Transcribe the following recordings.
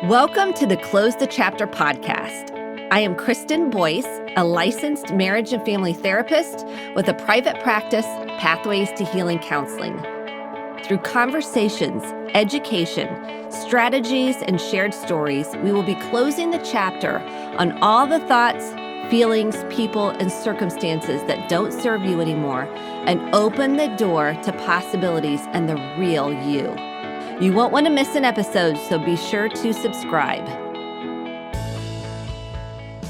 Welcome to the Close the Chapter podcast. I am Kristen Boyce, a licensed marriage and family therapist with a private practice, Pathways to Healing Counseling. Through conversations, education, strategies, and shared stories, we will be closing the chapter on all the thoughts, feelings, people, and circumstances that don't serve you anymore and open the door to possibilities and the real you. You won't want to miss an episode, so be sure to subscribe.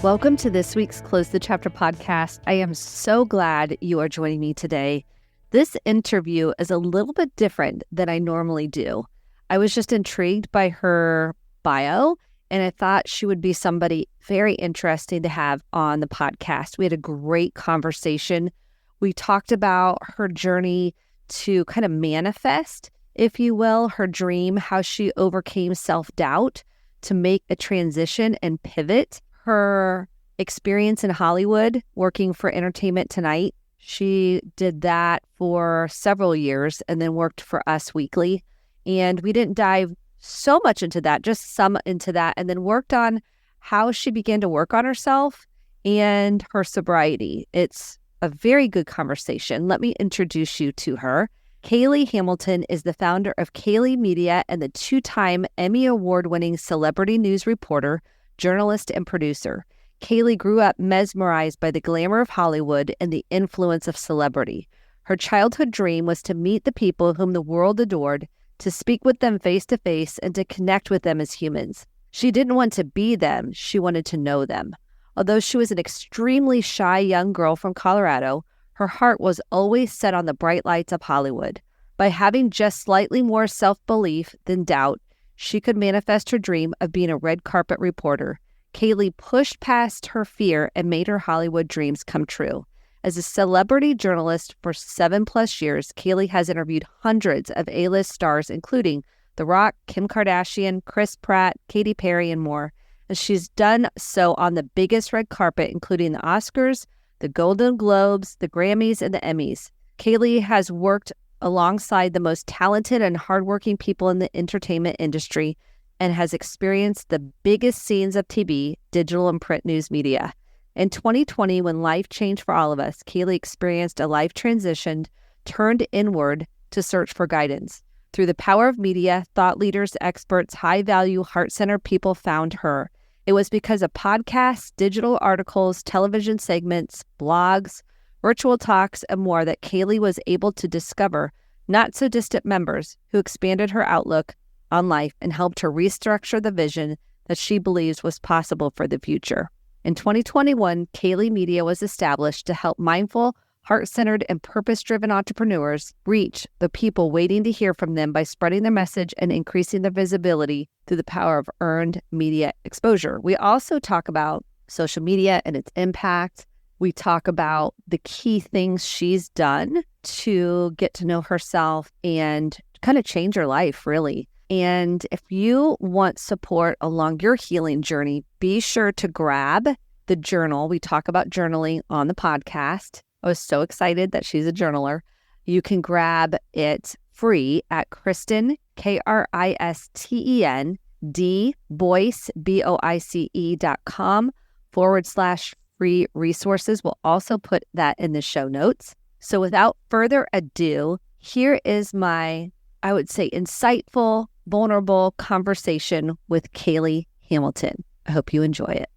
Welcome to this week's Close the Chapter podcast. I am so glad you are joining me today. This interview is a little bit different than I normally do. I was just intrigued by her bio, and I thought she would be somebody very interesting to have on the podcast. We had a great conversation. We talked about her journey to kind of manifest, if you will, her dream, how she overcame self-doubt to make a transition and pivot. Her experience in Hollywood, working for Entertainment Tonight. She did that for several years and then worked for Us Weekly. And we didn't dive so much into that, just some into that, and then worked on how she began to work on herself and her sobriety. It's a very good conversation. Let me introduce you to her. Kayley Hamilton is the founder of Kayley Media and the two-time Emmy Award-winning celebrity news reporter, journalist, and producer. Kayley grew up mesmerized by the glamour of Hollywood and the influence of celebrity. Her childhood dream was to meet the people whom the world adored, to speak with them face-to-face, and to connect with them as humans. She didn't want to be them, she wanted to know them. Although she was an extremely shy young girl from Colorado, her heart was always set on the bright lights of Hollywood. By having just slightly more self-belief than doubt, she could manifest her dream of being a red carpet reporter. Kayley pushed past her fear and made her Hollywood dreams come true. As a celebrity journalist for 7+ years, Kayley has interviewed hundreds of A-list stars, including The Rock, Kim Kardashian, Chris Pratt, Katy Perry, and more. And she's done so on the biggest red carpet, including the Oscars, the Golden Globes, the Grammys, and the Emmys. Kayley has worked alongside the most talented and hardworking people in the entertainment industry and has experienced the biggest scenes of TV, digital, and print news media. In 2020, when life changed for all of us, Kayley experienced a life transition, turned inward to search for guidance. Through the power of media, thought leaders, experts, high-value, heart-centered people found her. It was because of podcasts, digital articles, television segments, blogs, virtual talks, and more that Kayley was able to discover not-so-distant members who expanded her outlook on life and helped her restructure the vision that she believes was possible for the future. In 2021, Kayley Media was established to help mindful, heart-centered, and purpose-driven entrepreneurs reach the people waiting to hear from them by spreading their message and increasing their visibility through the power of earned media exposure. We also talk about social media and its impact. We talk about the key things she's done to get to know herself and kind of change her life, really. And if you want support along your healing journey, be sure to grab the journal. We talk about journaling on the podcast. I was so excited that she's a journaler. You can grab it free at Kristen, Kristen, Boyce, BOICE.com/free resources. We'll also put that in the show notes. So without further ado, here is my, I would say, insightful, vulnerable conversation with Kayley Hamilton. I hope you enjoy it.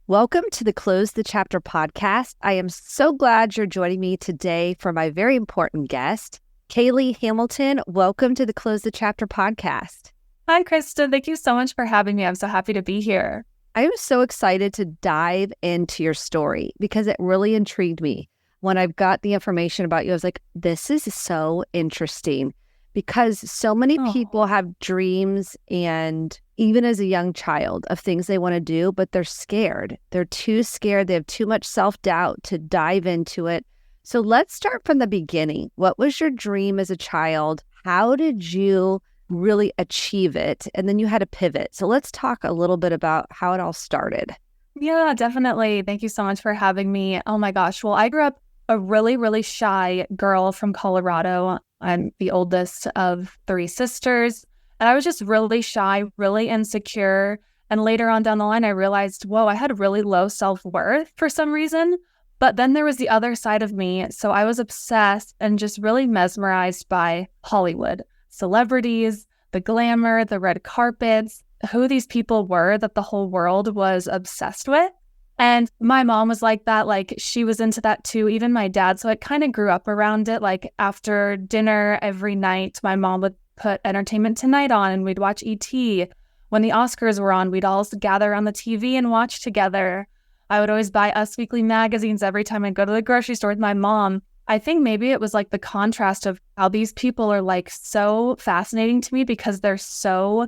Welcome to the Close the Chapter podcast. I am so glad you're joining me today for my very important guest, Kayley Hamilton. Welcome to the Close the Chapter podcast. Hi, Kristen. Thank you so much for having me. I'm so happy to be here. I am so excited to dive into your story because it really intrigued me. When I got the information about you, I was like, this is so interesting because so many people have dreams and even as a young child of things they want to do, but they're scared. They're too scared. They have too much self-doubt to dive into it. So let's start from the beginning. What was your dream as a child? How did you really achieve it? And then you had a pivot. So let's talk a little bit about how it all started. Yeah, definitely. Thank you so much for having me. Oh my gosh. Well, I grew up a really, really shy girl from Colorado. I'm the oldest of 3 sisters. And I was just really shy, really insecure. And later on down the line, I realized, whoa, I had really low self-worth for some reason. But then there was the other side of me. So I was obsessed and just really mesmerized by Hollywood, celebrities, the glamour, the red carpets, who these people were that the whole world was obsessed with. And my mom was like that, like she was into that too, even my dad. So I kind of grew up around it. Like after dinner every night, my mom would put Entertainment Tonight on and we'd watch E.T. When the Oscars were on, we'd all gather on the TV and watch together. I would always buy Us Weekly magazines every time I'd go to the grocery store with my mom. I think maybe it was like the contrast of how these people are like so fascinating to me because they're so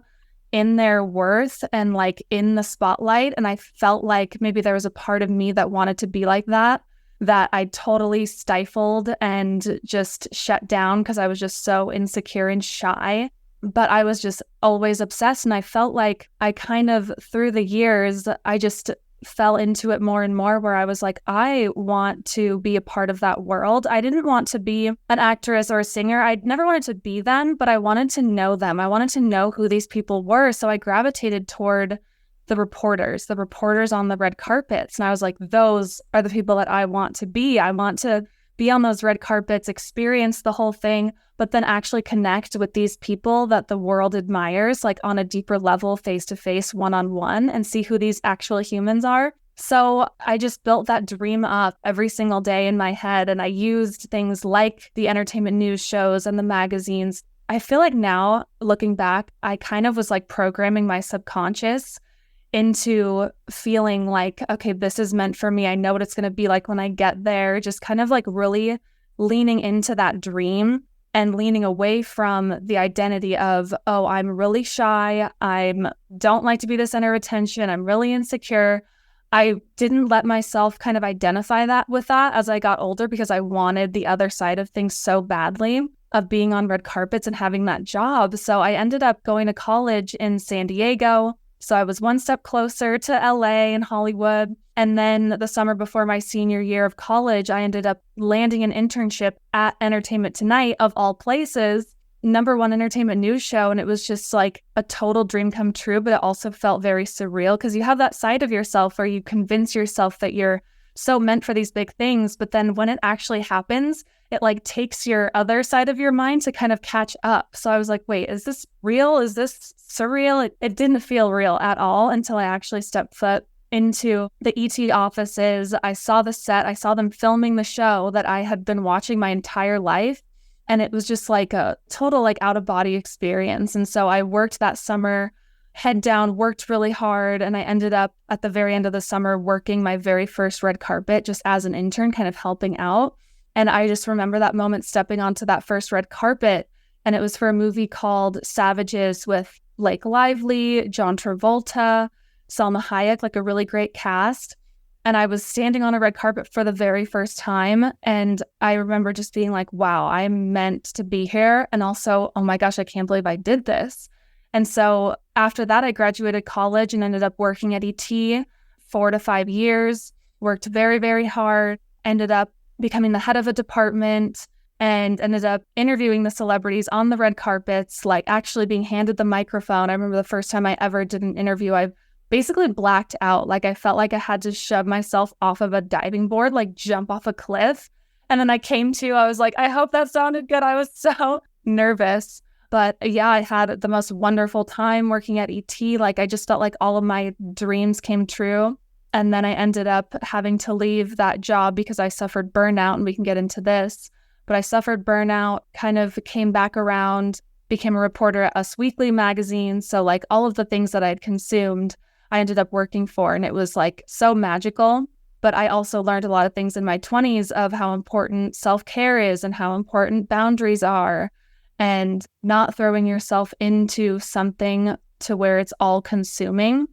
in their worth and like in the spotlight. And I felt like maybe there was a part of me that wanted to be like that I totally stifled and just shut down because I was just so insecure and shy. But I was just always obsessed. And I felt like I kind of, through the years, I just fell into it more and more where I was like, I want to be a part of that world. I didn't want to be an actress or a singer. I never wanted to be them, but I wanted to know them. I wanted to know who these people were. So I gravitated toward the reporters on the red carpets. And I was like, those are the people that I want to be. I want to be on those red carpets, experience the whole thing, but then actually connect with these people that the world admires, like on a deeper level, face-to-face, one-on-one, and see who these actual humans are. So I just built that dream up every single day in my head, and I used things like the entertainment news shows and the magazines. I feel like now, looking back, I kind of was like programming my subconscious into feeling like, okay, this is meant for me. I know what it's going to be like when I get there. Just kind of like really leaning into that dream and leaning away from the identity of, oh, I'm really shy. I don't like to be the center of attention. I'm really insecure. I didn't let myself kind of identify that with that as I got older because I wanted the other side of things so badly, of being on red carpets and having that job. So I ended up going to college in San Diego. So I was one step closer to LA and Hollywood. And then the summer before my senior year of college, I ended up landing an internship at Entertainment Tonight, of all places, #1 entertainment news show. And it was just like a total dream come true, but it also felt very surreal because you have that side of yourself where you convince yourself that you're so meant for these big things. But then when it actually happens, it like takes your other side of your mind to kind of catch up. So I was like, wait, is this real? Is this surreal? It didn't feel real at all until I actually stepped foot into the ET offices. I saw the set. I saw them filming the show that I had been watching my entire life. And it was just like a total like out of body experience. And so I worked that summer, head down, worked really hard. And I ended up at the very end of the summer working my very first red carpet just as an intern, kind of helping out. And I just remember that moment stepping onto that first red carpet. And it was for a movie called Savages with Blake Lively, John Travolta, Salma Hayek, like a really great cast. And I was standing on a red carpet for the very first time. And I remember just being like, wow, I'm meant to be here. And also, oh my gosh, I can't believe I did this. And so after that, I graduated college and ended up working at ET 4 to 5 years, worked very, very hard, ended up becoming the head of a department, and ended up interviewing the celebrities on the red carpets, like actually being handed the microphone. I remember the first time I ever did an interview, I basically blacked out. Like I felt like I had to shove myself off of a diving board, like jump off a cliff. And then I came to, I was like, I hope that sounded good. I was so nervous. But yeah, I had the most wonderful time working at ET. Like I just felt like all of my dreams came true. And then I ended up having to leave that job because I suffered burnout, and we can get into this. But I suffered burnout, kind of came back around, became a reporter at Us Weekly magazine. So like all of the things that I had consumed, I ended up working for. And it was like so magical. But I also learned a lot of things in my 20s of how important self-care is and how important boundaries are, and not throwing yourself into something to where it's all consuming.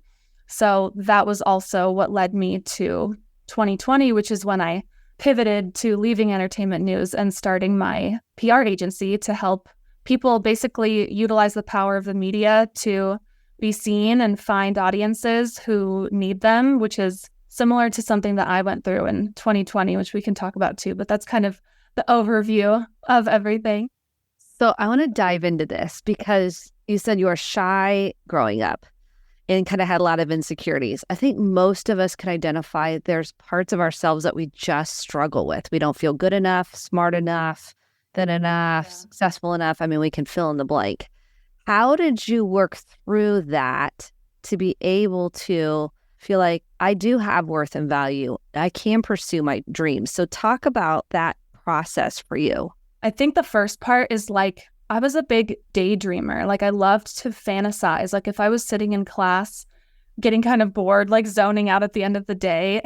So that was also what led me to 2020, which is when I pivoted to leaving entertainment news and starting my PR agency to help people basically utilize the power of the media to be seen and find audiences who need them, which is similar to something that I went through in 2020, which we can talk about too. But that's kind of the overview of everything. So I want to dive into this because You said you were shy growing up and kind of had a lot of insecurities. I think most of us can identify there's parts of ourselves that we just struggle with. We don't feel good enough, smart enough, thin enough, successful enough. I mean, we can fill in the blank. How did you work through that to be able to feel like I do have worth and value? I can pursue my dreams. So talk about that process for you. I think the first part is like, I was a big daydreamer. Like I loved to fantasize. Like if I was sitting in class, getting kind of bored, like zoning out at the end of the day,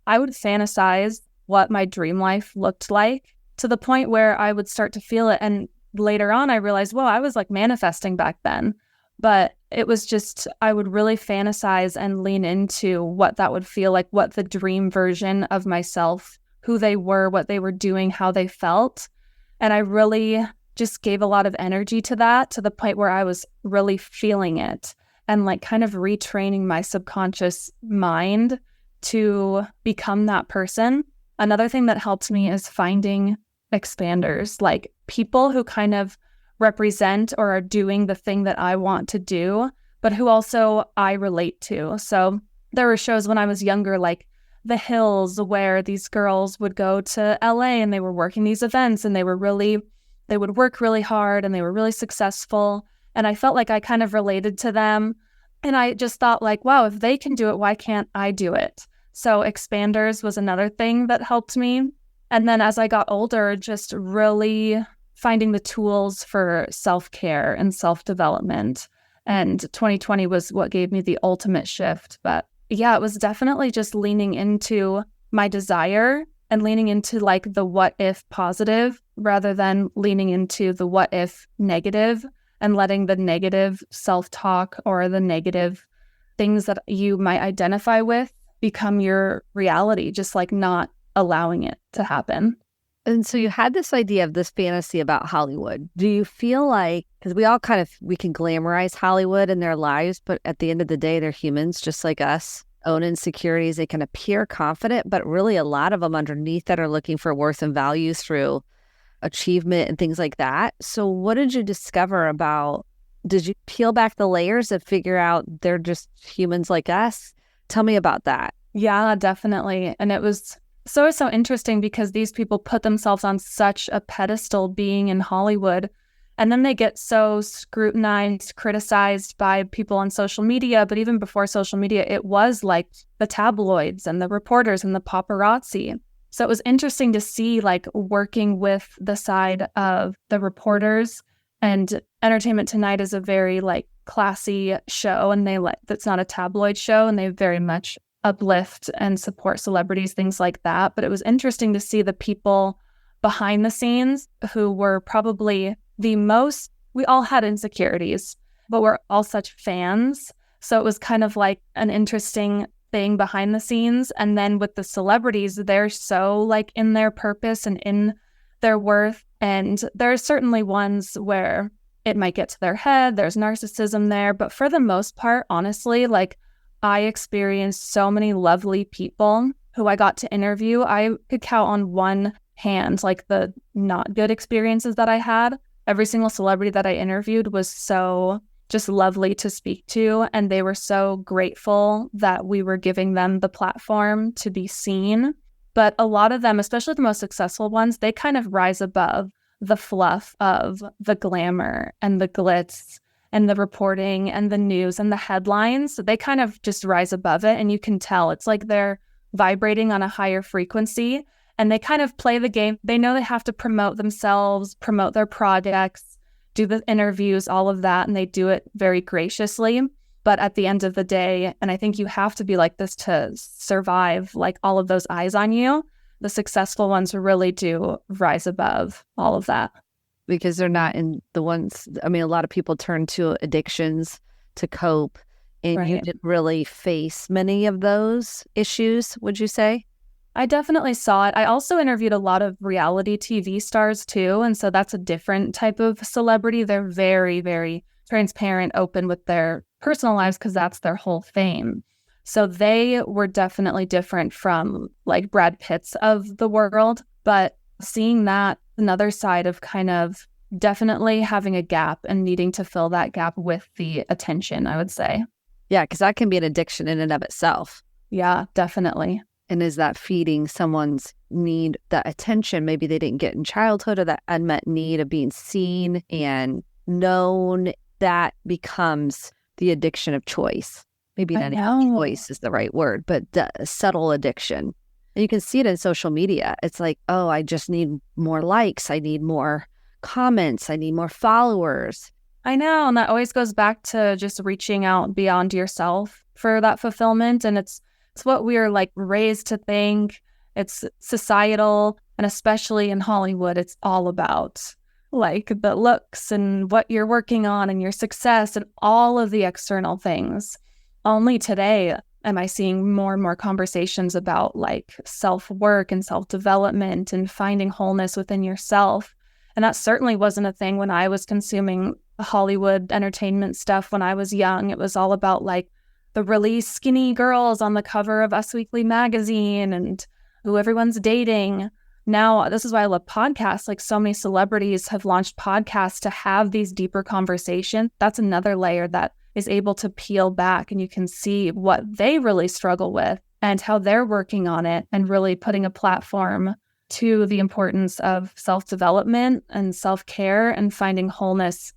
I would fantasize what my dream life looked like to the point where I would start to feel it. And later on, I realized, well, I was like manifesting back then. But it was just, I would really fantasize and lean into what that would feel like, what the dream version of myself, who they were, what they were doing, how they felt. And I really just gave a lot of energy to that, to the point where I was really feeling it and like kind of retraining my subconscious mind to become that person. Another thing that helped me is finding expanders, like people who kind of represent or are doing the thing that I want to do, but who also I relate to. So there were shows when I was younger, like The Hills, where these girls would go to LA and they were working these events and they would work really hard and they were really successful. And I felt like I kind of related to them. And I just thought like, wow, if they can do it, why can't I do it? So expanders was another thing that helped me. And then as I got older, just really finding the tools for self-care and self-development. And 2020 was what gave me the ultimate shift. But yeah, it was definitely just leaning into my desire and leaning into like the what if positive rather than leaning into the what if negative and letting the negative self-talk or the negative things that you might identify with become your reality, just like not allowing it to happen. And so you had this idea of this fantasy about Hollywood. Do you feel like, because we can glamorize Hollywood in their lives, but at the end of the day, they're humans just like us, own insecurities. They can appear confident, but really a lot of them underneath that are looking for worth and values through achievement and things like that. So what did you discover did you peel back the layers and figure out they're just humans like us? Tell me about that. Yeah, definitely. And it was so interesting because these people put themselves on such a pedestal being in Hollywood, and then they get so scrutinized, criticized by people on social media. But even before social media, it was like the tabloids and the reporters and the paparazzi. So it was interesting to see like working with the side of the reporters. And Entertainment Tonight is a very like classy show, and that's not a tabloid show, and they very much uplift and support celebrities, things like that. But it was interesting to see the people behind the scenes who were probably we all had insecurities, but we're all such fans. So it was kind of like an interesting thing behind the scenes. And then with the celebrities, they're so like in their purpose and in their worth. And there are certainly ones where it might get to their head, there's narcissism there. But for the most part, honestly, like I experienced so many lovely people who I got to interview. I could count on one hand, like the not good experiences that I had. Every single celebrity that I interviewed was so just lovely to speak to. And they were so grateful that we were giving them the platform to be seen. But a lot of them, especially the most successful ones, they kind of rise above the fluff of the glamour and the glitz and the reporting and the news and the headlines. They kind of just rise above it. And you can tell it's like they're vibrating on a higher frequency, and they kind of play the game. They know they have to promote themselves, promote their projects, do the interviews, all of that. And they do it very graciously. But at the end of the day, and I think you have to be like this to survive like all of those eyes on you, the successful ones really do rise above all of that. Because they're not in the ones, I mean, a lot of people turn to addictions to cope, and Right. You didn't really face many of those issues, would you say? I definitely saw it. I also interviewed a lot of reality TV stars too. And so that's a different type of celebrity. They're very, very transparent, open with their personal lives because that's their whole fame. So they were definitely different from like Brad Pitts of the world. But seeing that another side of kind of definitely having a gap and needing to fill that gap with the attention, I would say. Yeah, because that can be an addiction in and of itself. Yeah, definitely. And is that feeding someone's need, that attention maybe they didn't get in childhood, or that unmet need of being seen and known? That becomes the addiction of choice. Maybe not choice is the right word, but the subtle addiction. And you can see it in social media. It's like, oh, I just need more likes. I need more comments. I need more followers. I know. And that always goes back to just reaching out beyond yourself for that fulfillment. And it's what we are like raised to think. It's societal. And especially in Hollywood, it's all about like the looks and what you're working on and your success and all of the external things. Only today am I seeing more and more conversations about like self-work and self-development and finding wholeness within yourself. And that certainly wasn't a thing when I was consuming Hollywood entertainment stuff when I was young. It was all about like the really skinny girls on the cover of Us Weekly magazine and who everyone's dating. Now, this is why I love podcasts. Like so many celebrities have launched podcasts to have these deeper conversations. That's another layer that is able to peel back, and you can see what they really struggle with and how they're working on it, and really putting a platform to the importance of self-development and self-care and finding wholeness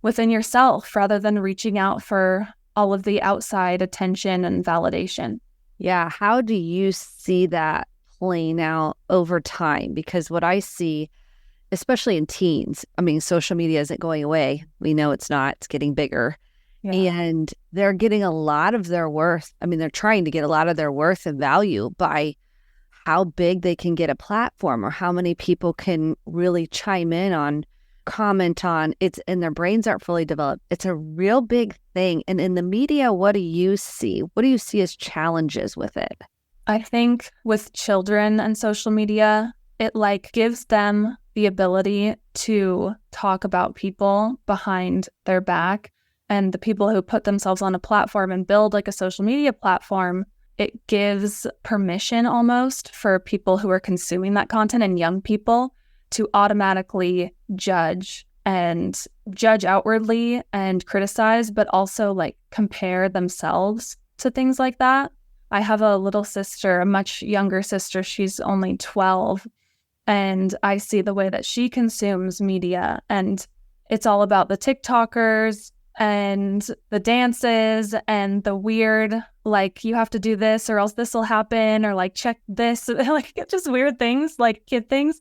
within yourself rather than reaching out for all of the outside attention and validation. Yeah. How do you see that playing out over time? Because what I see, especially in teens, I mean, social media isn't going away. We know it's not. It's getting bigger. Yeah. And they're getting a lot of their worth. I mean, they're trying to get a lot of their worth and value by how big they can get a platform or how many people can really chime in on, comment on it, and their brains aren't fully developed. It's a real big thing. And in the media, what do you see? What do you see as challenges with it? I think with children and social media, it like gives them the ability to talk about people behind their back. And the people who put themselves on a platform and build like a social media platform, it gives permission almost for people who are consuming that content and young people to automatically judge outwardly and criticize, but also like compare themselves to things like that. I have a little sister, a much younger sister. She's only 12. And I see the way that she consumes media. And it's all about the TikTokers and the dances and the weird, like, you have to do this or else this will happen, or like, check this, like just weird things, like kid things.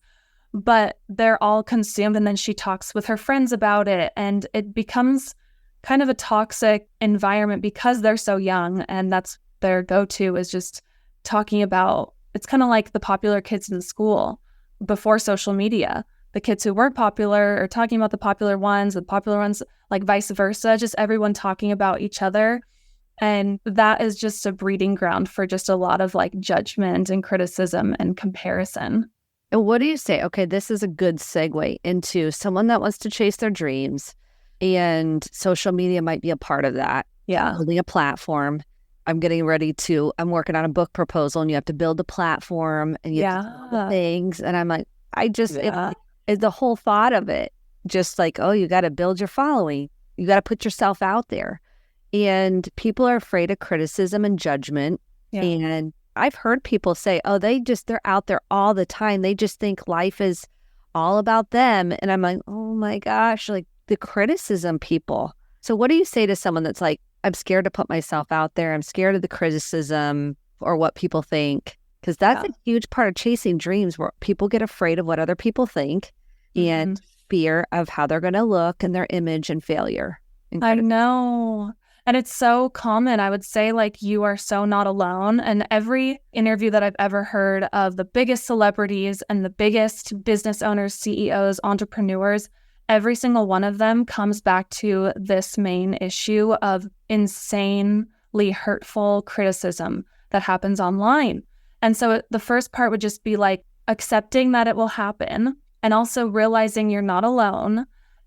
But they're all consumed. And then she talks with her friends about it. And it becomes kind of a toxic environment because they're so young. And that's their go-to, is just talking about, it's kind of like the popular kids in school before social media. The kids who weren't popular are talking about the popular ones, like vice versa, just everyone talking about each other. And that is just a breeding ground for just a lot of like judgment and criticism and comparison. And what do you say? Okay, this is a good segue into someone that wants to chase their dreams, and social media might be a part of that. Yeah. Building a platform. I'm working on a book proposal, and you have to build a platform and you have to do things. And I'm like, it's the whole thought of it, just like, oh, you got to build your following. You got to put yourself out there. And people are afraid of criticism and judgment. Yeah. And I've heard people say, oh, they're out there all the time. They just think life is all about them. And I'm like, oh my gosh, like the criticism people. So what do you say to someone that's like, I'm scared to put myself out there. I'm scared of the criticism or what people think? Because that's a huge part of chasing dreams, where people get afraid of what other people think and fear of how they're going to look and their image and failure. I know. And it's so common. I would say, like, you are so not alone. And every interview that I've ever heard of the biggest celebrities and the biggest business owners, CEOs, entrepreneurs, every single one of them comes back to this main issue of insanely hurtful criticism that happens online. And so the first part would just be like accepting that it will happen, and also realizing you're not alone,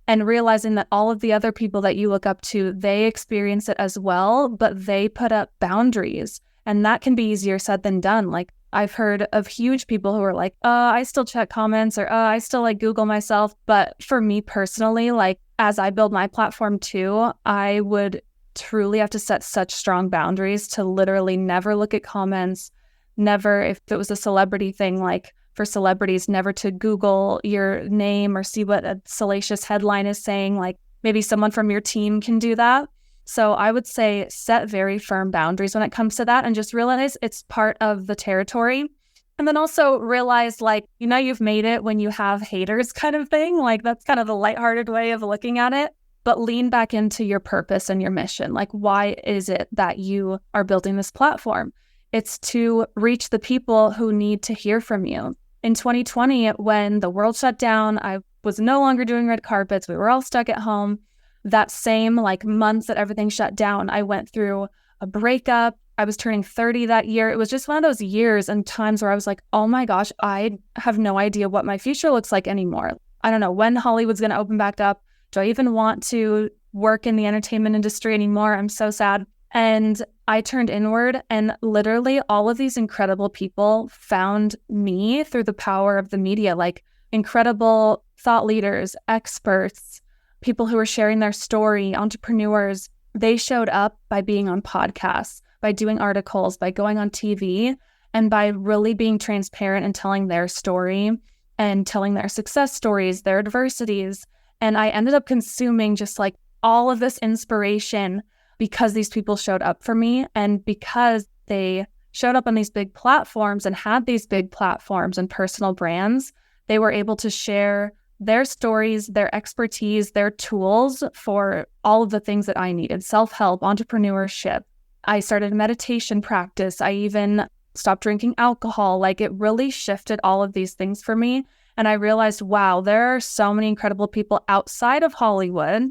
and realizing that all of the other people that you look up to, they experience it as well, but they put up boundaries. And that can be easier said than done. Like, I've heard of huge people who are like, I still check comments, or I still like Google myself. But for me personally, like as I build my platform too, I would truly have to set such strong boundaries to literally never look at comments, never, if it was a celebrity thing, like for celebrities, never to Google your name or see what a salacious headline is saying. Like maybe someone from your team can do that. So I would say set very firm boundaries when it comes to that, and just realize it's part of the territory. And then also realize, like, you've made it when you have haters kind of thing. Like that's kind of the lighthearted way of looking at it. But lean back into your purpose and your mission. Like, why is it that you are building this platform? It's to reach the people who need to hear from you. In 2020, when the world shut down, I was no longer doing red carpets. We were all stuck at home. That same like month that everything shut down, I went through a breakup. I was turning 30 that year. It was just one of those years and times where I was like, oh my gosh, I have no idea what my future looks like anymore. I don't know when Hollywood's going to open back up. Do I even want to work in the entertainment industry anymore? I'm so sad. And I turned inward, and literally all of these incredible people found me through the power of the media, like incredible thought leaders, experts, people who were sharing their story, entrepreneurs. They showed up by being on podcasts, by doing articles, by going on TV, and by really being transparent and telling their story and telling their success stories, their adversities. And I ended up consuming just like all of this inspiration because these people showed up for me, and because they showed up on these big platforms and had these big platforms and personal brands, they were able to share their stories, their expertise, their tools for all of the things that I needed: self-help, entrepreneurship. I started meditation practice. I even stopped drinking alcohol. Like it really shifted all of these things for me. And I realized, wow, there are so many incredible people outside of Hollywood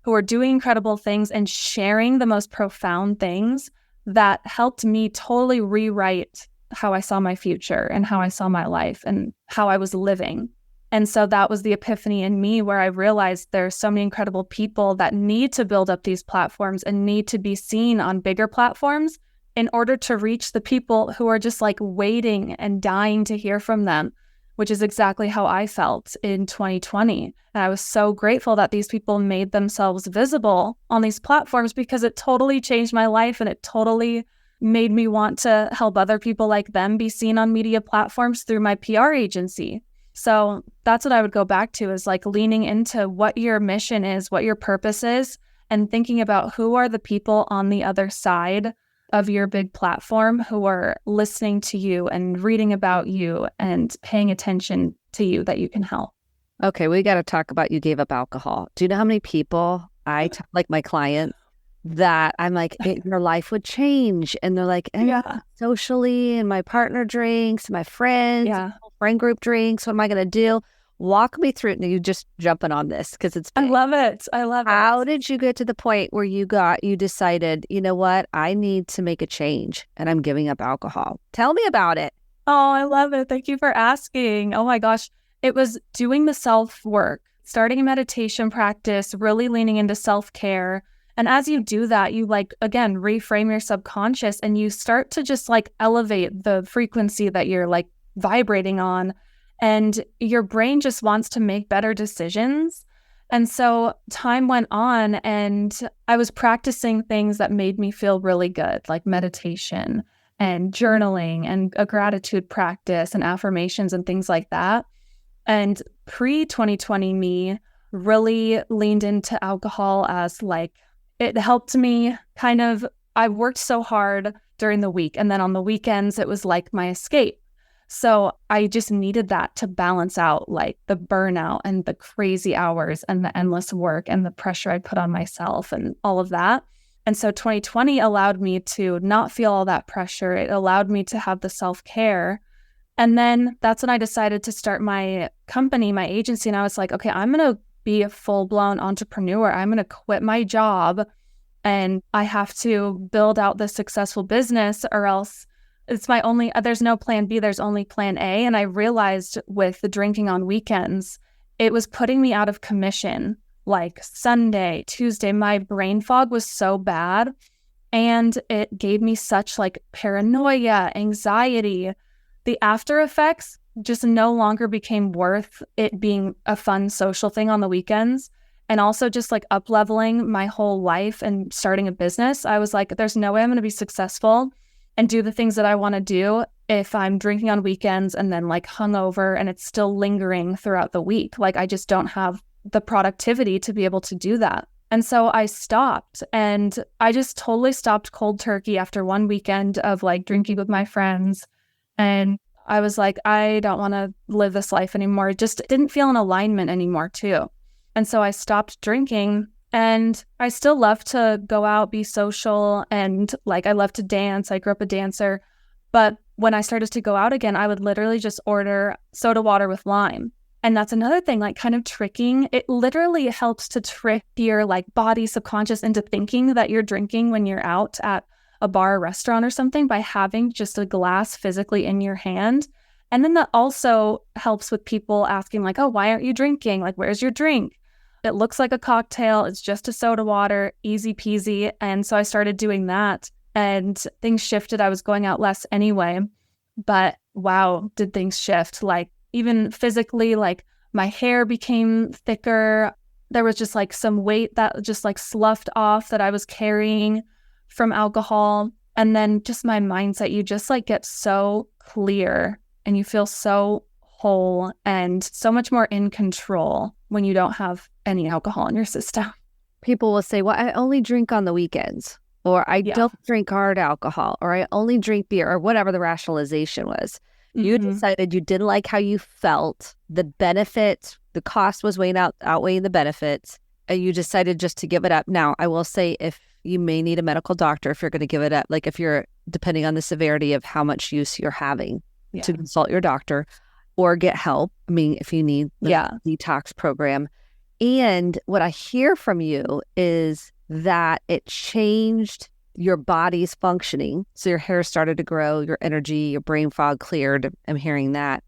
who are doing incredible things and sharing the most profound things that helped me totally rewrite how I saw my future and how I saw my life and how I was living. And so that was the epiphany in me, where I realized there's so many incredible people that need to build up these platforms and need to be seen on bigger platforms in order to reach the people who are just like waiting and dying to hear from them, which is exactly how I felt in 2020. And I was so grateful that these people made themselves visible on these platforms, because it totally changed my life, and it totally made me want to help other people like them be seen on media platforms through my PR agency. So that's what I would go back to, is like leaning into what your mission is, what your purpose is, and thinking about who are the people on the other side of your big platform who are listening to you and reading about you and paying attention to you that you can help. Okay, we got to talk about you gave up alcohol. Do you know how many people like my clients, that I'm like, your life would change? And they're like, socially, and my partner drinks, my friends, friend group drinks. What am I going to do? Walk me through it. And you just jumping on this because it's big. I love it. How did you get to the point where you decided, you know what, I need to make a change and I'm giving up alcohol? Tell me about it. Oh, I love it. Thank you for asking. Oh my gosh. It was doing the self-work, starting a meditation practice, really leaning into self-care. And as you do that, you again, reframe your subconscious, and you start to just elevate the frequency that you're vibrating on. And your brain just wants to make better decisions. And so time went on, and I was practicing things that made me feel really good, like meditation and journaling and a gratitude practice and affirmations and things like that. And pre-2020 me really leaned into alcohol as it helped me I worked so hard during the week, and then on the weekends, it was like my escape. So I just needed that to balance out the burnout and the crazy hours and the endless work and the pressure I put on myself and all of that. And so 2020 allowed me to not feel all that pressure. It allowed me to have the self-care. And then that's when I decided to start my company, my agency. And I was like, okay, I'm going to be a full-blown entrepreneur. I'm going to quit my job, and I have to build out this successful business, or else there's no plan B, there's only plan A. And I realized with the drinking on weekends, it was putting me out of commission. Sunday, Tuesday, my brain fog was so bad, and it gave me such paranoia, anxiety. the after effects just no longer became worth it being a fun social thing on the weekends. And also just like up leveling my whole life and starting a business. I was like, there's no way I'm going to be successful and do the things that I want to do if I'm drinking on weekends and then like hungover and it's still lingering throughout the week. Like I just don't have the productivity to be able to do that. And so I stopped, and I just totally stopped cold turkey after one weekend of like drinking with my friends. And I was like, I don't want to live this life anymore. It just didn't feel in alignment anymore too. And so I stopped drinking, and I still love to go out, be social, and like I love to dance. I grew up a dancer. But when I started to go out again, I would literally just order soda water with lime. And that's another thing, like kind of tricking. It literally helps to trick your like body subconscious into thinking that you're drinking when you're out at a bar or restaurant or something by having just a glass physically in your hand. And then that also helps with people asking like, oh, why aren't you drinking? Like, where's your drink? It looks like a cocktail. It's just a soda water, easy peasy. And so I started doing that, and things shifted. I was going out less anyway, but wow, did things shift? Like even physically, like my hair became thicker. There was just like some weight that just like sloughed off that I was carrying from alcohol. And then just my mindset, you just like get so clear and you feel so whole and so much more in control when you don't have any alcohol in your system. People will say, well, I only drink on the weekends, or I don't drink hard alcohol, or I only drink beer, or whatever the rationalization was. You decided you didn't like how you felt, the benefits, the cost was outweighing the benefits, and you decided just to give it up. Now, I will say, if you may need a medical doctor if you're going to give it up, like if you're, depending on the severity of how much use you're having, to consult your doctor or get help. I mean, if you need the detox program. And what I hear from you is that it changed your body's functioning. So your hair started to grow, your energy, your brain fog cleared. I'm hearing that.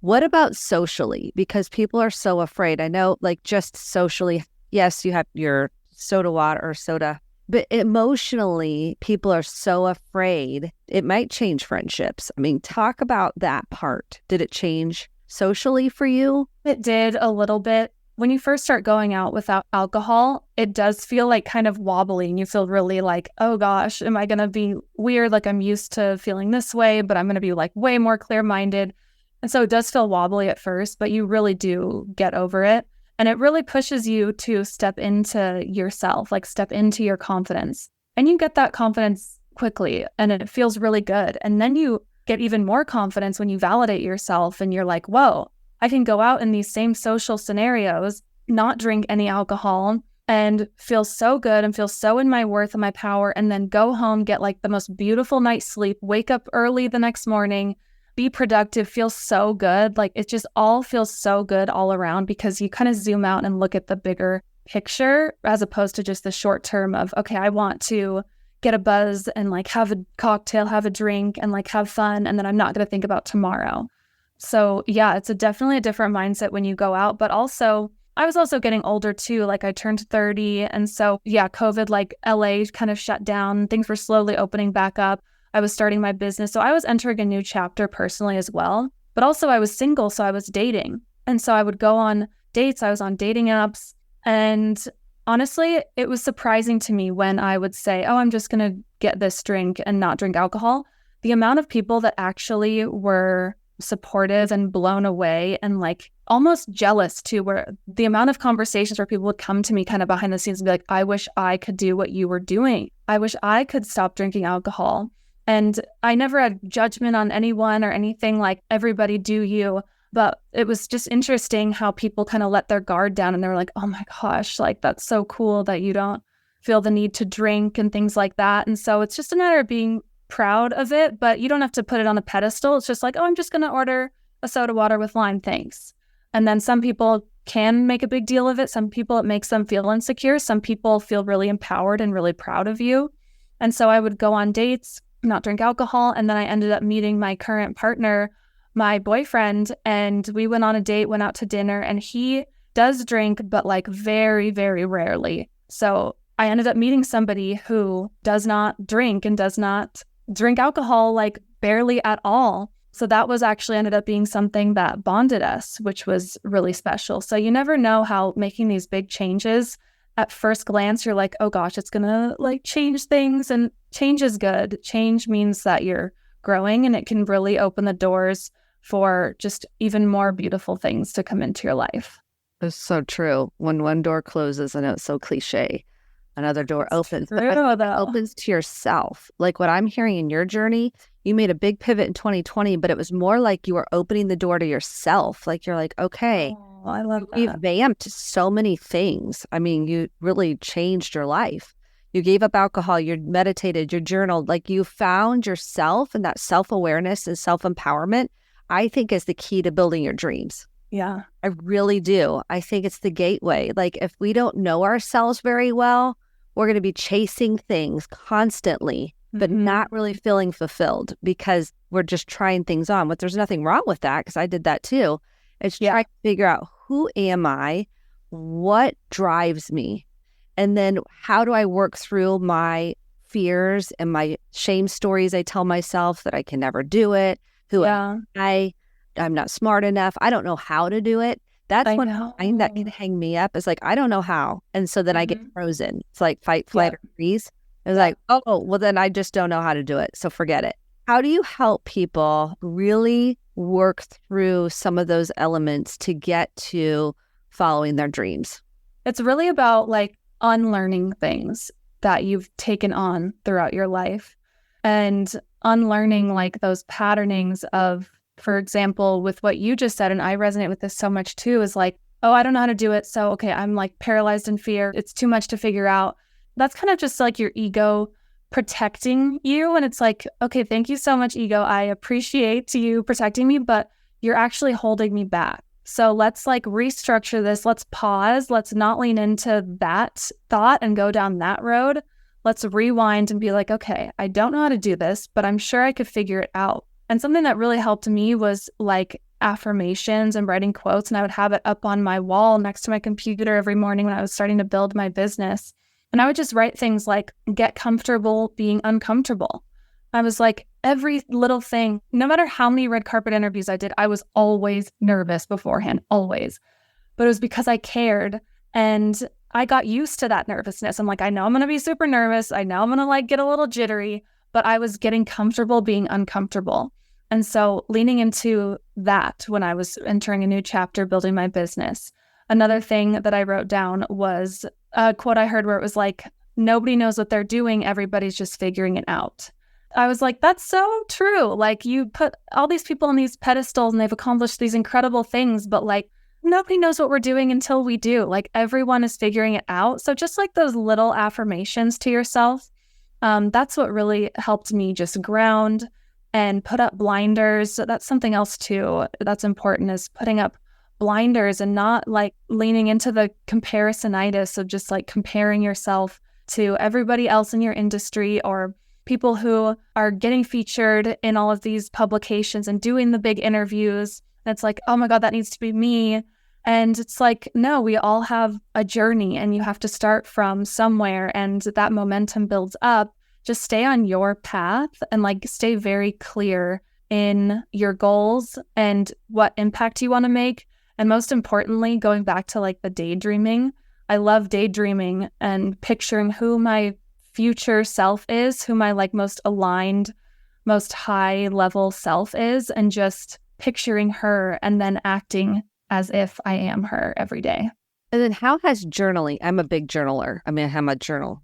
What about socially? Because people are so afraid. I know, like, just socially, yes, you have your soda water or soda, but emotionally, people are so afraid. It might change friendships. I mean, talk about that part. Did it change socially for you? It did a little bit. When you first start going out without alcohol, it does feel like kind of wobbly, and you feel really like, oh gosh, am I going to be weird? Like I'm used to feeling this way, but I'm going to be like way more clear-minded. And so it does feel wobbly at first, but you really do get over it. And it really pushes you to step into yourself, like step into your confidence. And you get that confidence quickly, and it feels really good. And then you get even more confidence when you validate yourself and you're like, whoa, I can go out in these same social scenarios, not drink any alcohol, and feel so good and feel so in my worth and my power, and then go home, get like the most beautiful night's sleep, wake up early the next morning, be productive, feel so good. Like it just all feels so good all around because you kind of zoom out and look at the bigger picture as opposed to just the short term of, okay, I want to get a buzz and like have a cocktail, have a drink and like have fun. And then I'm not going to think about tomorrow. So yeah, it's definitely a different mindset when you go out, but also I was also getting older too. Like I turned 30. And so yeah, COVID, like LA kind of shut down. Things were slowly opening back up. I was starting my business. So I was entering a new chapter personally as well. But also I was single, so I was dating. And so I would go on dates. I was on dating apps. And honestly, it was surprising to me when I would say, oh, I'm just going to get this drink and not drink alcohol. The amount of people that actually were supportive and blown away and like almost jealous too, where the amount of conversations where people would come to me kind of behind the scenes and be like, I wish I could do what you were doing. I wish I could stop drinking alcohol. And I never had judgment on anyone or anything, like everybody do you. But it was just interesting how people kind of let their guard down and they were like, oh my gosh, like that's so cool that you don't feel the need to drink and things like that. And so it's just a matter of being proud of it, but you don't have to put it on a pedestal. It's just like, oh, I'm just going to order a soda water with lime, thanks. And then some people can make a big deal of it. Some people, it makes them feel insecure. Some people feel really empowered and really proud of you. And so I would go on dates, not drink alcohol. And then I ended up meeting my current partner, my boyfriend, and we went on a date, went out to dinner, and he does drink, but like very, very rarely. So I ended up meeting somebody who does not drink and does not drink alcohol, like barely at all. So that was actually ended up being something that bonded us, which was really special. So you never know how making these big changes, at first glance, you're like, oh gosh, it's going to like change things. And change is good. Change means that you're growing, and it can really open the doors for just even more beautiful things to come into your life. It's so true. When one door closes, I know it's so cliche, another door opens. True, though. Opens to yourself. Like what I'm hearing in your journey, you made a big pivot in 2020, but it was more like you were opening the door to yourself. Like you're like, okay, I love that. You revamped so many things. I mean, you really changed your life. You gave up alcohol, you meditated, you journaled, like you found yourself, and that self-awareness and self-empowerment, I think, is the key to building your dreams. Yeah. I really do. I think it's the gateway. Like if we don't know ourselves very well, we're going to be chasing things constantly, but not really feeling fulfilled because we're just trying things on. But there's nothing wrong with that, because I did that too. It's trying to figure out, who am I? What drives me? And then how do I work through my fears and my shame stories I tell myself that I can never do it? Who am I? I'm not smart enough. I don't know how to do it. That's one thing that can hang me up, is like, I don't know how. And so then I get frozen. It's like fight, flight, or freeze. It's like, oh, well, then I just don't know how to do it. So forget it. How do you help people really work through some of those elements to get to following their dreams? It's really about like unlearning things that you've taken on throughout your life, and unlearning like those patternings of, for example, with what you just said, and I resonate with this so much too, is like, oh, I don't know how to do it. So, okay, I'm like paralyzed in fear. It's too much to figure out. That's kind of just like your ego protecting you. And it's like, okay, thank you so much, ego. I appreciate you protecting me, but you're actually holding me back. So let's like restructure this. Let's pause. Let's not lean into that thought and go down that road. Let's rewind and be like, okay, I don't know how to do this, but I'm sure I could figure it out. And something that really helped me was like affirmations and writing quotes. And I would have it up on my wall next to my computer every morning when I was starting to build my business. And I would just write things like, get comfortable being uncomfortable. I was like, every little thing, no matter how many red carpet interviews I did, I was always nervous beforehand, always. But it was because I cared, and I got used to that nervousness. I'm like, I know I'm going to be super nervous. I know I'm going to like get a little jittery, but I was getting comfortable being uncomfortable. And so leaning into that when I was entering a new chapter, building my business. Another thing that I wrote down was a quote I heard where it was like, nobody knows what they're doing. Everybody's just figuring it out. I was like, that's so true. Like you put all these people on these pedestals and they've accomplished these incredible things, but like nobody knows what we're doing until we do. Like everyone is figuring it out. So just like those little affirmations to yourself, that's what really helped me just ground and put up blinders. So that's something else too that's important, is putting up blinders and not like leaning into the comparisonitis of just like comparing yourself to everybody else in your industry or people who are getting featured in all of these publications and doing the big interviews. And it's like, oh my God, that needs to be me. And it's like, no, we all have a journey and you have to start from somewhere, and that momentum builds up. Just stay on your path and like stay very clear in your goals and what impact you want to make. And most importantly, going back to like the daydreaming, I love daydreaming and picturing who my future self is, who my like most aligned, most high level self is, and just picturing her and then acting as if I am her every day. And then how has journaling, I'm a big journaler. I mean, I have my journal.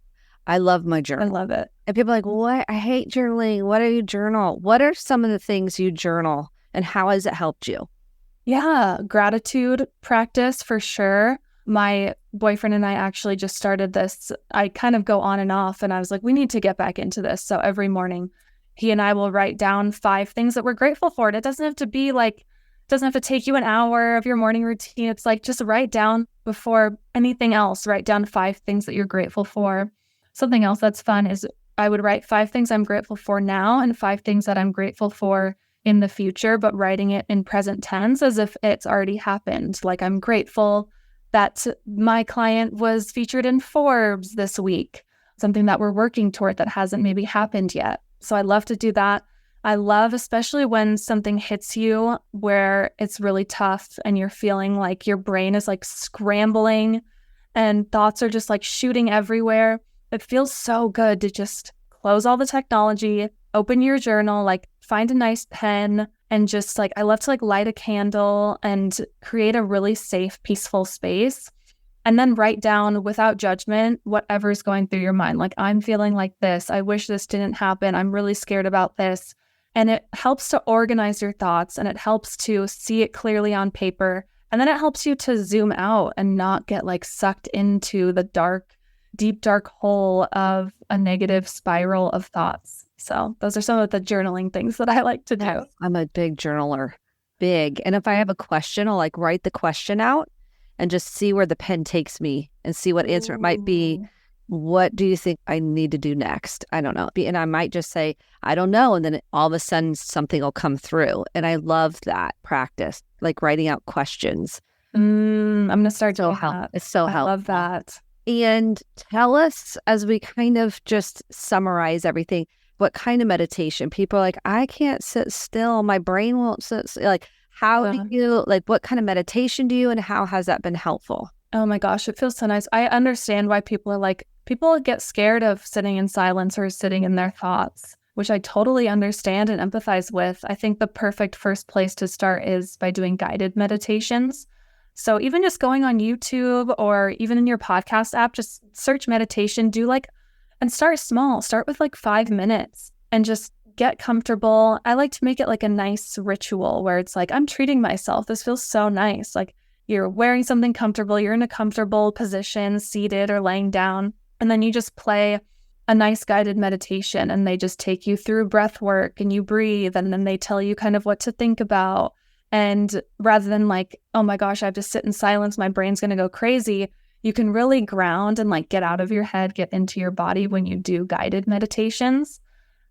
I love my journal. I love it. And people are like, what? I hate journaling. What do you journal? What are some of the things you journal, and how has it helped you? Yeah, gratitude practice for sure. My boyfriend and I actually just started this. I kind of go on and off, and I was like, we need to get back into this. So every morning, he and I will write down 5 things that we're grateful for. And it doesn't have to be like, it doesn't have to take you an hour of your morning routine. It's like, just write down before anything else, write down 5 things that you're grateful for. Something else that's fun is I would write 5 things I'm grateful for now and 5 things that I'm grateful for in the future, but writing it in present tense as if it's already happened. Like, I'm grateful that my client was featured in Forbes this week, something that we're working toward that hasn't maybe happened yet. So I love to do that. I love, especially when something hits you where it's really tough and you're feeling like your brain is like scrambling and thoughts are just like shooting everywhere. It feels so good to just close all the technology, open your journal, like find a nice pen, and just like, I love to like light a candle and create a really safe, peaceful space. And then write down without judgment whatever's going through your mind. Like, I'm feeling like this. I wish this didn't happen. I'm really scared about this. And it helps to organize your thoughts, and it helps to see it clearly on paper. And then it helps you to zoom out and not get like sucked into the deep, dark hole of a negative spiral of thoughts. So those are some of the journaling things that I like to do. I'm a big journaler, big. And if I have a question, I'll like write the question out and just see where the pen takes me and see what answer it might be. What do you think I need to do next? I don't know. And I might just say, I don't know. And then all of a sudden something will come through. And I love that practice, like writing out questions. I'm going to start doing that. It's so helpful. I love that. And tell us, as we kind of just summarize everything, what kind of meditation? People are like, I can't sit still. My brain won't sit still. Like, how do you, like, what kind of meditation do you, and how has that been helpful? Oh my gosh, it feels so nice. I understand why people get scared of sitting in silence or sitting in their thoughts, which I totally understand and empathize with. I think the perfect first place to start is by doing guided meditations. So even just going on YouTube or even in your podcast app, just search meditation, and start small. Start with like 5 minutes and just get comfortable. I like to make it like a nice ritual where it's like, I'm treating myself. This feels so nice. Like, you're wearing something comfortable, you're in a comfortable position, seated or laying down, and then you just play a nice guided meditation, and they just take you through breath work, and you breathe, and then they tell you kind of what to think about. And rather than like, oh my gosh, I have to sit in silence, my brain's going to go crazy, you can really ground and like get out of your head, get into your body when you do guided meditations.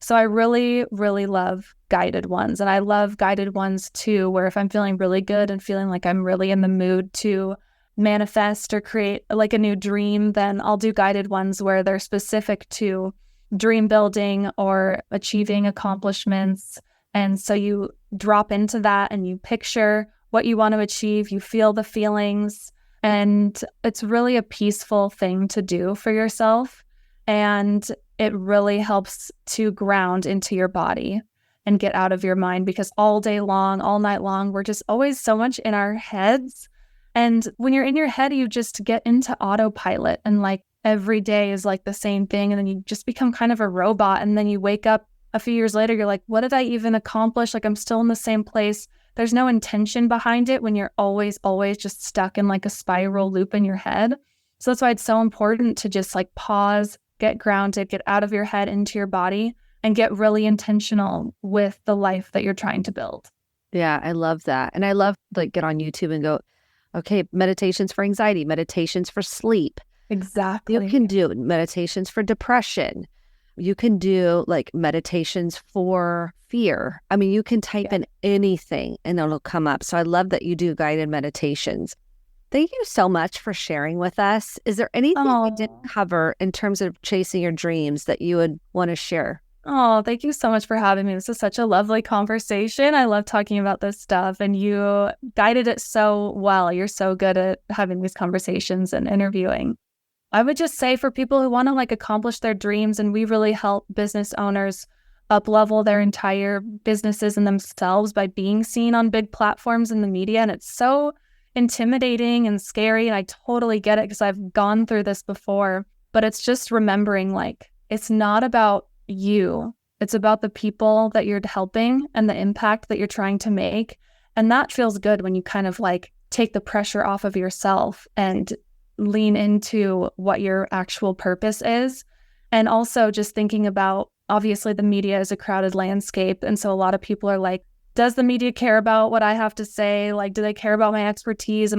So I really, really love guided ones. And I love guided ones too, where if I'm feeling really good and feeling like I'm really in the mood to manifest or create like a new dream, then I'll do guided ones where they're specific to dream building or achieving accomplishments. And so you drop into that and you picture what you want to achieve, you feel the feelings, and it's really a peaceful thing to do for yourself. And it really helps to ground into your body and get out of your mind, because all day long, all night long, we're just always so much in our heads. And when you're in your head, you just get into autopilot, and like every day is like the same thing. And then you just become kind of a robot. And then you wake up a few years later, you're like, what did I even accomplish? Like, I'm still in the same place. There's no intention behind it when you're always just stuck in like a spiral loop in your head. So that's why it's so important to just like pause, get grounded, get out of your head into your body, and get really intentional with the life that you're trying to build. Yeah, I love that. And I love like get on YouTube and go, okay, meditations for anxiety, meditations for sleep. Exactly. You can do meditations for depression. You can do like meditations for fear. I mean, you can type in anything and it'll come up. So I love that you do guided meditations. Thank you so much for sharing with us. Is there anything we didn't cover in terms of chasing your dreams that you would want to share? Oh, thank you so much for having me. This is such a lovely conversation. I love talking about this stuff, and you guided it so well. You're so good at having these conversations and interviewing. I would just say for people who want to like accomplish their dreams, and we really help business owners up-level their entire businesses and themselves by being seen on big platforms in the media. And it's so intimidating and scary. And I totally get it because I've gone through this before. But it's just remembering like, it's not about you. It's about the people that you're helping and the impact that you're trying to make. And that feels good when you kind of like take the pressure off of yourself and lean into what your actual purpose is. And also just thinking about, obviously the media is a crowded landscape. And so a lot of people are like, does the media care about what I have to say? Like, do they care about my expertise?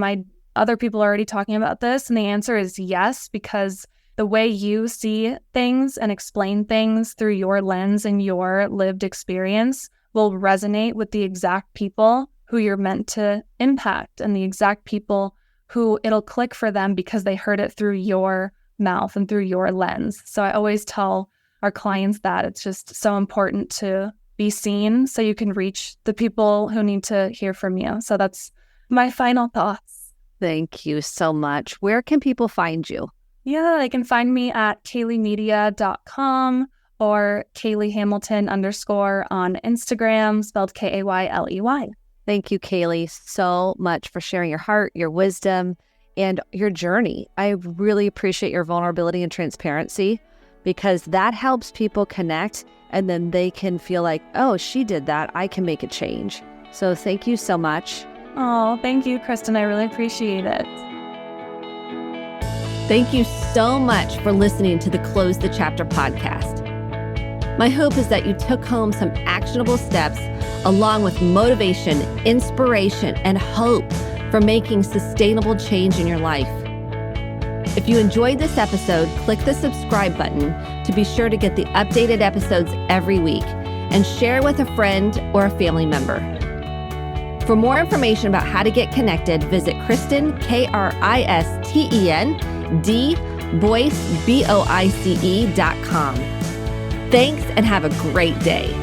Other people are already talking about this? And the answer is yes, because the way you see things and explain things through your lens and your lived experience will resonate with the exact people who you're meant to impact, and the exact people who it'll click for them because they heard it through your mouth and through your lens. So I always tell our clients that it's just so important to be seen so you can reach the people who need to hear from you. So that's my final thoughts. Thank you so much. Where can people find you? Yeah, they can find me at kayleymedia.com or Kayley Hamilton _ on Instagram, spelled Kayley. Thank you, Kayley, so much for sharing your heart, your wisdom, and your journey. I really appreciate your vulnerability and transparency, because that helps people connect, and then they can feel like, oh, she did that, I can make a change. So thank you so much. Oh, thank you, Kristen. I really appreciate it. Thank you so much for listening to the Close the Chapter podcast. My hope is that you took home some actionable steps along with motivation, inspiration, and hope for making sustainable change in your life. If you enjoyed this episode, click the subscribe button to be sure to get the updated episodes every week, and share with a friend or a family member. For more information about how to get connected, visit Kristen, KRISTEN, Boyce, BOICE.com. Thanks, and have a great day.